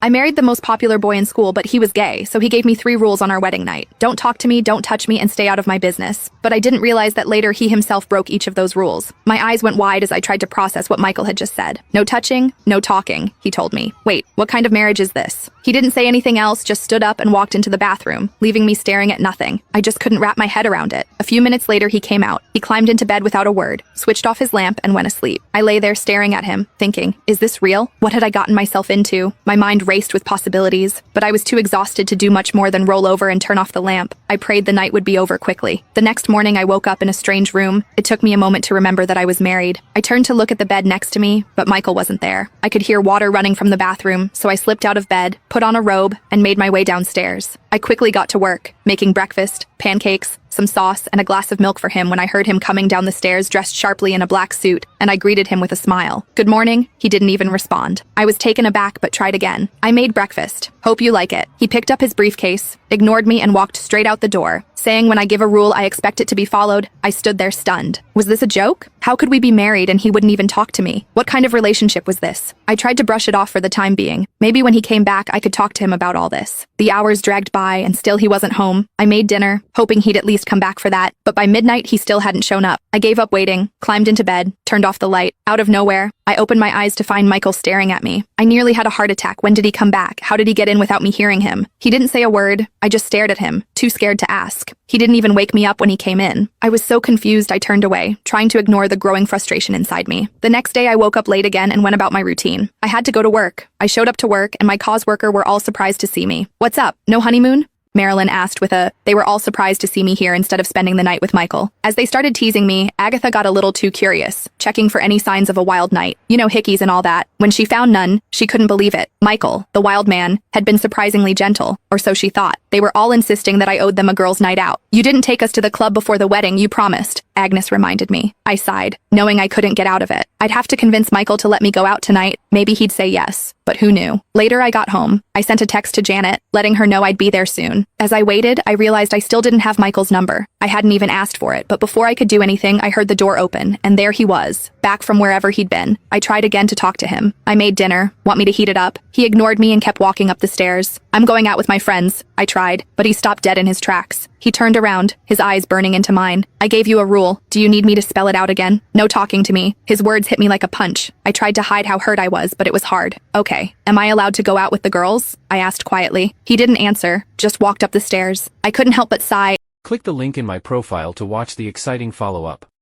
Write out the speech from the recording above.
I married the most popular boy in school, but he was gay, so he gave me 3 rules on our wedding night. Don't talk to me, don't touch me, and stay out of my business. But I didn't realize that later he himself broke each of those rules. My eyes went wide as I tried to process what Michael had just said. No touching, no talking, he told me. Wait, what kind of marriage is this? He didn't say anything else, just stood up and walked into the bathroom, leaving me staring at nothing. I just couldn't wrap my head around it. A few minutes later, he came out. He climbed into bed without a word, switched off his lamp, and went asleep. I lay there staring at him, thinking, is this real? What had I gotten myself into? My mind raced with possibilities, but I was too exhausted to do much more than roll over and turn off the lamp. I prayed the night would be over quickly. The next morning, I woke up in a strange room. It took me a moment to remember that I was married. I turned to look at the bed next to me, but Michael wasn't there. I could hear water running from the bathroom, so I slipped out of bed, put on a robe, and made my way downstairs. I quickly got to work, making breakfast, pancakes, some sauce, and a glass of milk for him when I heard him coming down the stairs dressed sharply in a black suit, and I greeted him with a smile. Good morning. He didn't even respond. I was taken aback but tried again. I made breakfast. Hope you like it. He picked up his briefcase, ignored me, and walked straight out the door, saying when I give a rule I expect it to be followed. I stood there stunned. Was this a joke? How could we be married and he wouldn't even talk to me? What kind of relationship was this? I tried to brush it off for the time being. Maybe when he came back I could talk to him about all this. The hours dragged by and still he wasn't home. I made dinner, hoping he'd at least come back for that, but by midnight he still hadn't shown up. I gave up waiting, climbed into bed, turned off the light. Out of nowhere, I opened my eyes to find Michael staring at me. I nearly had a heart attack. When did he come back? How did he get in without me hearing him? He didn't say a word. I just stared at him, too scared to ask. He didn't even wake me up when he came in. I was so confused I turned away, trying to ignore the growing frustration inside me. The next day I woke up late again and went about my routine. I had to go to work. I showed up to work and my cause worker were all surprised to see me. What's up? No honeymoon? Marilyn asked with a, they were all surprised to see me here instead of spending the night with Michael. As they started teasing me, Agatha got a little too curious, checking for any signs of a wild night. You know, hickeys and all that. When she found none, she couldn't believe it. Michael, the wild man, had been surprisingly gentle, or so she thought. They were all insisting that I owed them a girls' night out. You didn't take us to the club before the wedding, you promised, Agnes reminded me. I sighed, knowing I couldn't get out of it. I'd have to convince Michael to let me go out tonight. Maybe he'd say yes, but who knew? Later I got home. I sent a text to Janet, letting her know I'd be there soon. As I waited, I realized I still didn't have Michael's number. I hadn't even asked for it, but before I could do anything, I heard the door open, and there he was, back from wherever he'd been. I tried again to talk to him. I made dinner. Want me to heat it up? He ignored me and kept walking up the stairs. I'm going out with my friends, I tried, but he stopped dead in his tracks. He turned around, his eyes burning into mine. I gave you a rule. Do you need me to spell it out again? No talking to me. His words hit me like a punch. I tried to hide how hurt I was, but it was hard. Okay. Am I allowed to go out with the girls? I asked quietly. He didn't answer, just walked up the stairs. I couldn't help but sigh. Click the link in my profile to watch the exciting follow-up.